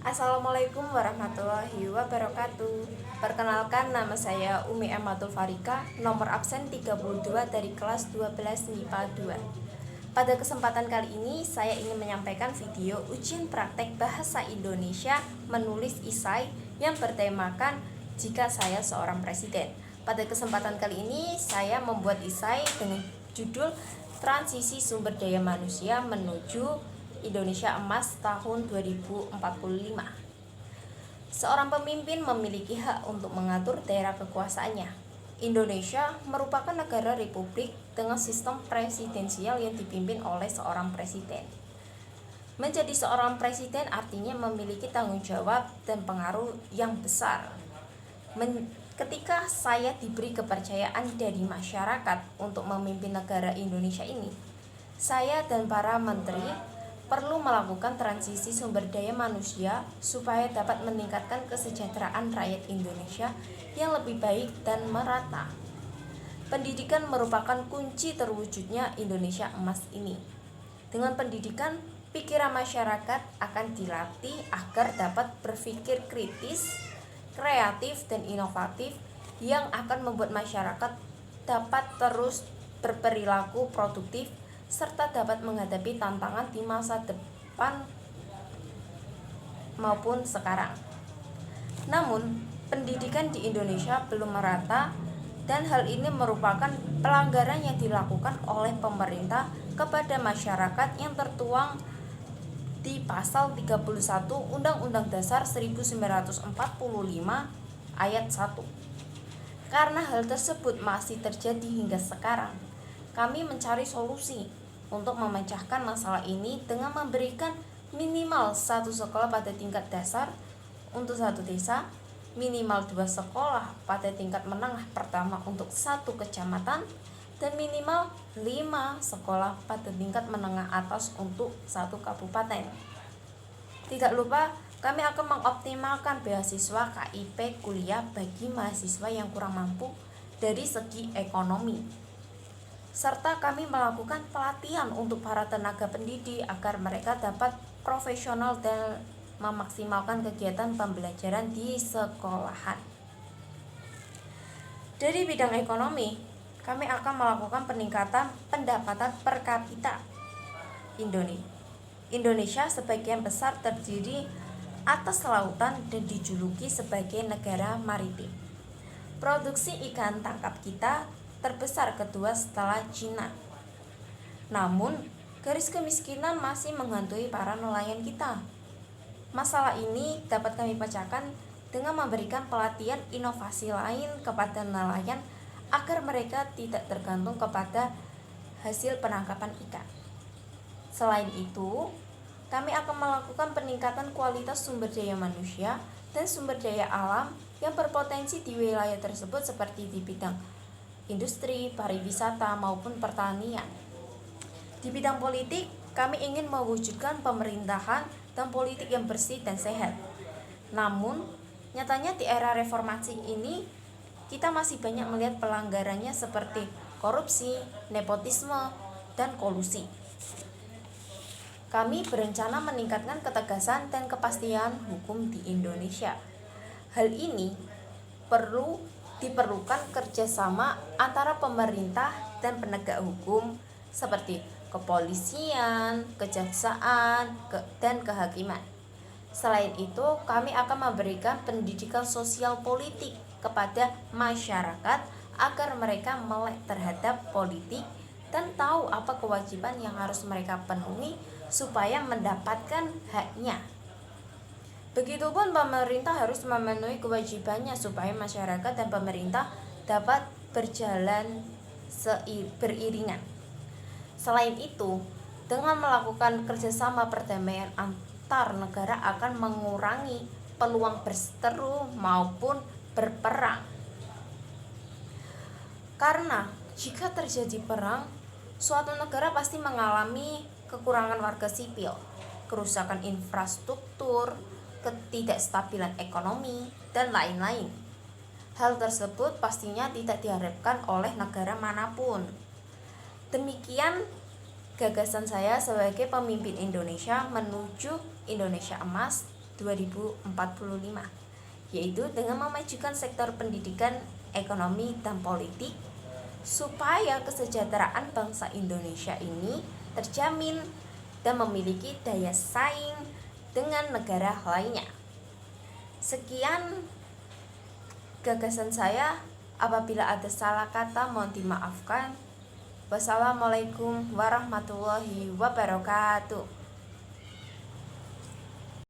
Assalamualaikum warahmatullahi wabarakatuh. Perkenalkan, nama saya Umi Ematul Farika, nomor absen 32 dari kelas 12 MIPA 2. Pada kesempatan kali ini saya ingin menyampaikan video ujian praktek bahasa Indonesia menulis isai yang bertemakan Jika Saya Seorang Presiden. Pada kesempatan kali ini saya membuat isai dengan judul Transisi Sumber Daya Manusia Menuju Indonesia Emas tahun 2045. Seorang pemimpin memiliki hak untuk mengatur daerah kekuasaannya. Indonesia merupakan negara republik dengan sistem presidensial yang dipimpin oleh seorang presiden. Menjadi seorang presiden artinya memiliki tanggung jawab dan pengaruh yang besar. Ketika saya diberi kepercayaan dari masyarakat untuk memimpin negara Indonesia ini, saya dan para menteri perlu melakukan transisi sumber daya manusia supaya dapat meningkatkan kesejahteraan rakyat Indonesia yang lebih baik dan merata. Pendidikan merupakan kunci terwujudnya Indonesia Emas ini. Dengan pendidikan, pikiran masyarakat akan dilatih agar dapat berpikir kritis, kreatif, dan inovatif yang akan membuat masyarakat dapat terus berperilaku produktif serta dapat menghadapi tantangan di masa depan maupun sekarang. Namun, pendidikan di Indonesia belum merata dan hal ini merupakan pelanggaran yang dilakukan oleh pemerintah kepada masyarakat yang tertuang di pasal 31 Undang-Undang Dasar 1945 ayat 1. Karena hal tersebut masih terjadi hingga sekarang, kami mencari solusi untuk memecahkan masalah ini dengan memberikan minimal 1 sekolah pada tingkat dasar untuk 1 desa, minimal 2 sekolah pada tingkat menengah pertama untuk 1 kecamatan, dan minimal 5 sekolah pada tingkat menengah atas untuk 1 kabupaten. Tidak lupa, kami akan mengoptimalkan beasiswa KIP kuliah bagi mahasiswa yang kurang mampu dari segi ekonomi. Serta kami melakukan pelatihan untuk para tenaga pendidik agar mereka dapat profesional dan memaksimalkan kegiatan pembelajaran di sekolahan. Dari bidang ekonomi, kami akan melakukan peningkatan pendapatan per kapita Indonesia sebagian besar terdiri atas lautan dan dijuluki sebagai negara maritim. Produksi ikan tangkap kita terbesar kedua setelah Cina. Namun, garis kemiskinan masih menghantui para nelayan kita. Masalah ini dapat kami pecahkan dengan memberikan pelatihan inovasi lain kepada nelayan agar mereka tidak tergantung kepada hasil penangkapan ikan. Selain itu, kami akan melakukan peningkatan kualitas sumber daya manusia dan sumber daya alam yang berpotensi di wilayah tersebut seperti di bidang industri, pariwisata, maupun pertanian. Di bidang politik, kami ingin mewujudkan pemerintahan dan politik yang bersih dan sehat. Namun, nyatanya di era reformasi ini, kita masih banyak melihat pelanggarannya seperti korupsi, nepotisme, dan kolusi. Kami berencana meningkatkan ketegasan dan kepastian hukum di Indonesia. Hal ini diperlukan kerjasama antara pemerintah dan penegak hukum seperti kepolisian, kejaksaan, dan kehakiman. Selain itu, kami akan memberikan pendidikan sosial politik kepada masyarakat agar mereka melek terhadap politik dan tahu apa kewajiban yang harus mereka penuhi supaya mendapatkan haknya. Begitupun pemerintah harus memenuhi kewajibannya supaya masyarakat dan pemerintah dapat berjalan beriringan. Selain itu, dengan melakukan kerjasama perdamaian antar negara akan mengurangi peluang berseteru maupun berperang. Karena jika terjadi perang, suatu negara pasti mengalami kekurangan warga sipil, kerusakan infrastruktur, ketidakstabilan ekonomi, dan lain-lain. Hal tersebut pastinya tidak diharapkan oleh negara manapun. Demikian gagasan saya sebagai pemimpin Indonesia menuju Indonesia Emas 2045, yaitu dengan memajukan sektor pendidikan, ekonomi, dan politik supaya kesejahteraan bangsa Indonesia ini terjamin dan memiliki daya saing dengan negara lainnya. Sekian gagasan saya. Apabila ada salah kata mohon dimaafkan. Wassalamualaikum warahmatullahi wabarakatuh.